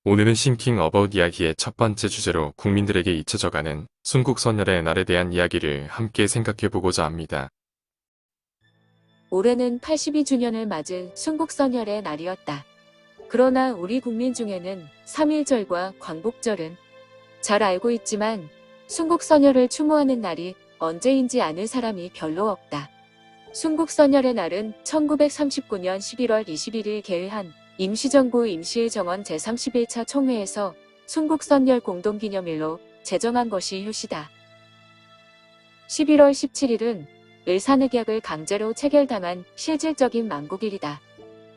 오늘은 싱킹 어바웃 이야기의 첫 번째 주제로 국민들에게 잊혀져가는 순국선열의 날에 대한 이야기를 함께 생각해보고자 합니다. 올해는 82주년을 맞은 순국선열의 날이었다. 그러나 우리 국민 중에는 3.1절과 광복절은 잘 알고 있지만 순국선열을 추모하는 날이 언제인지 아는 사람이 별로 없다. 순국선열의 날은 1939년 11월 21일 개의한 임시정부 임시의정원 제31차 총회에서 순국선열 공동기념일로 제정한 것이 효시다. 11월 17일은 을사늑약을 강제로 체결당한 실질적인 만국일이다.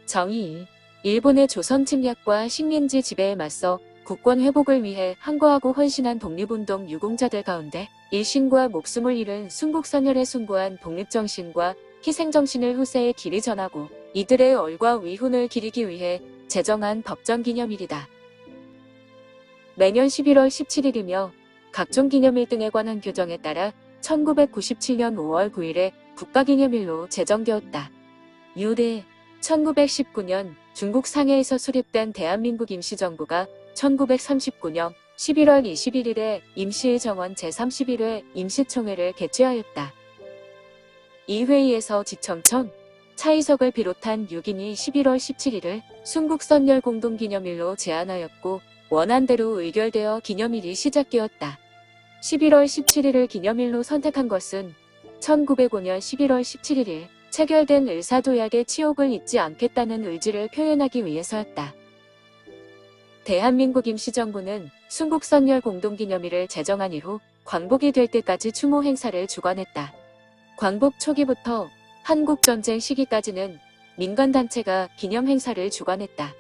정의, 일본의 조선 침략과 식민지 지배에 맞서 국권 회복을 위해 항거하고 헌신한 독립운동 유공자들 가운데 일신과 목숨을 잃은 순국선열에 숭고한 독립정신과 희생정신을 후세에 길이 전하고 이들의 얼과 위훈을 기리기 위해 제정한 법정기념일이다. 매년 11월 17일이며 각종 기념일 등에 관한 규정에 따라 1997년 5월 9일에 국가기념일로 제정되었다. 유대 1919년 중국 상해에서 수립된 대한민국 임시정부가 1939년 11월 21일에 임시의정원 제31회 임시총회를 개최하였다. 이 회의에서 지청천, 차이석을 비롯한 6인이 11월 17일을 순국선열 공동기념일로 제안하였고 원안대로 의결되어 기념일이 시작되었다. 11월 17일을 기념일로 선택한 것은 1905년 11월 17일 체결된 을사도약의 치욕을 잊지 않겠다는 의지를 표현하기 위해서였다. 대한민국 임시정부는 순국선열 공동기념일을 제정한 이후 광복이 될 때까지 추모 행사를 주관했다. 광복 초기부터 한국전쟁 시기까지는 민간단체가 기념 행사를 주관했다.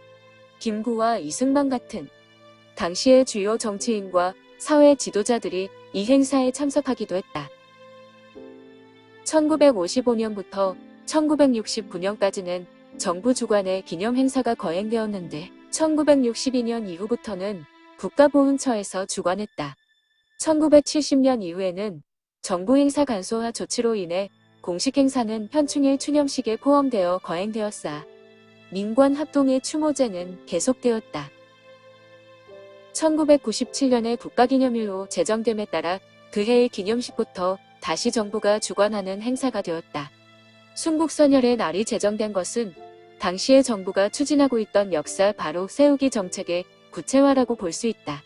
김구와 이승만 같은 당시의 주요 정치인과 사회 지도자들이 이 행사에 참석하기도 했다. 1955년부터 1969년까지는 정부 주관의 기념 행사가 거행되었는데 1962년 이후부터는 국가보훈처에서 주관했다. 1970년 이후에는 정부 행사 간소화 조치로 인해 공식 행사는 현충일 추념식에 포함되어 거행되었으나 민관 합동의 추모제는 계속되었다. 1997년에 국가기념일로 제정됨에 따라 그 해의 기념식부터 다시 정부가 주관하는 행사가 되었다. 순국선열의 날이 제정된 것은 당시의 정부가 추진하고 있던 역사 바로 세우기 정책의 구체화라고 볼 수 있다.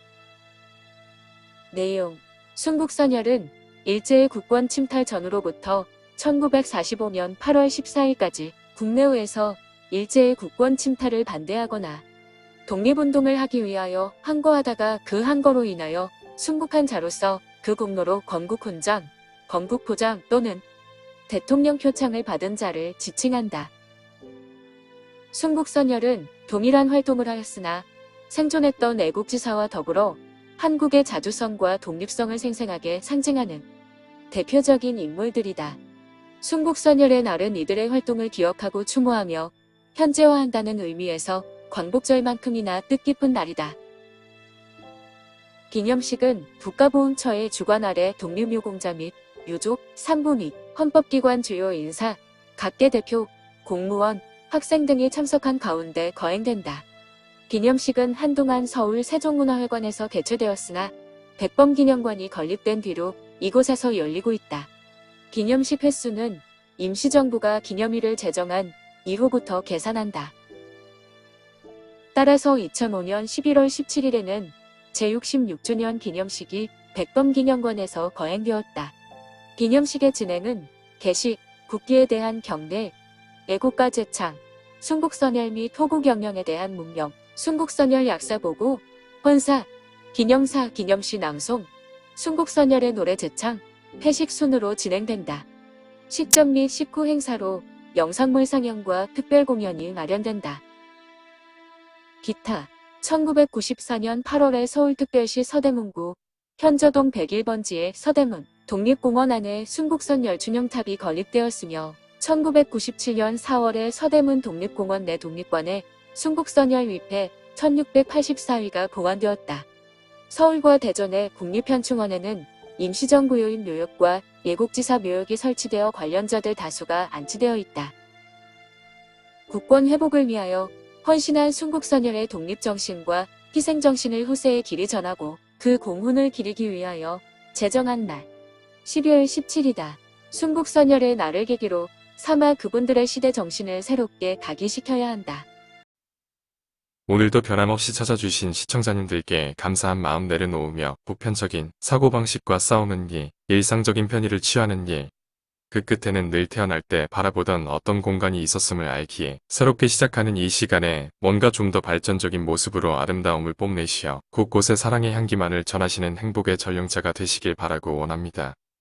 내용: 순국선열은 일제의 국권 침탈 전후로부터 1945년 8월 14일까지 국내외에서 일제의 국권 침탈을 반대하거나 독립운동을 하기 위하여 항거하다가 그 항거로 인하여 순국한 자로서 그 공로로 건국훈장, 건국포장 또는 대통령 표창을 받은 자를 지칭한다. 순국선열은 동일한 활동을 하였으나 생존했던 애국지사와 더불어 한국의 자주성과 독립성을 생생하게 상징하는 대표적인 인물들이다. 순국선열의 날은 이들의 활동을 기억하고 추모하며 현재화한다는 의미에서 광복절만큼이나 뜻깊은 날이다. 기념식은 국가보훈처의 주관 아래 독립유공자 및 유족, 산부 및 헌법기관 주요 인사, 각계 대표, 공무원, 학생 등이 참석한 가운데 거행된다. 기념식은 한동안 서울 세종문화회관에서 개최되었으나 백범기념관이 건립된 뒤로 이곳에서 열리고 있다. 기념식 횟수는 임시정부가 기념일을 제정한 이후부터 계산한다. 따라서 2005년 11월 17일에는 제66주년 기념식이 백범기념관에서 거행되었다. 기념식의 진행은 개식, 국기에 대한 경례, 애국가 제창, 순국선열 및 호국영령에 대한 문명, 순국선열 약사보고, 헌사, 기념사 기념시 낭송, 순국선열의 노래 제창, 회식 순으로 진행된다. 식전 및 식후 행사로 영상물 상영과 특별 공연이 마련된다. 기타 1994년 8월에 서울특별시 서대문구 현저동 101번지의 서대문 독립공원 안에 순국선열 준용탑이 건립되었으며 1997년 4월에 서대문 독립공원 내 독립관에 순국선열 위패 1684위가 보관되었다. 서울과 대전의 국립현충원에는 임시정부요인 묘역과 예국지사 묘역이 설치되어 관련자들 다수가 안치되어 있다. 국권 회복을 위하여 헌신한 순국선열의 독립정신과 희생정신을 후세에 길이 전하고 그 공훈을 기리기 위하여 제정한 날. 12월 17이다. 순국선열의 날을 계기로 차마 그분들의 시대 정신을 새롭게 각인시켜야 한다. 오늘도 변함없이 찾아주신 시청자님들께 감사한 마음 내려놓으며 보편적인 사고방식과 싸우는 일, 일상적인 편의를 취하는 일, 그 끝에는 늘 태어날 때 바라보던 어떤 공간이 있었음을 알기에 새롭게 시작하는 이 시간에 뭔가 좀 더 발전적인 모습으로 아름다움을 뽐내시어 곳곳에 사랑의 향기만을 전하시는 행복의 전령자가 되시길 바라고 원합니다.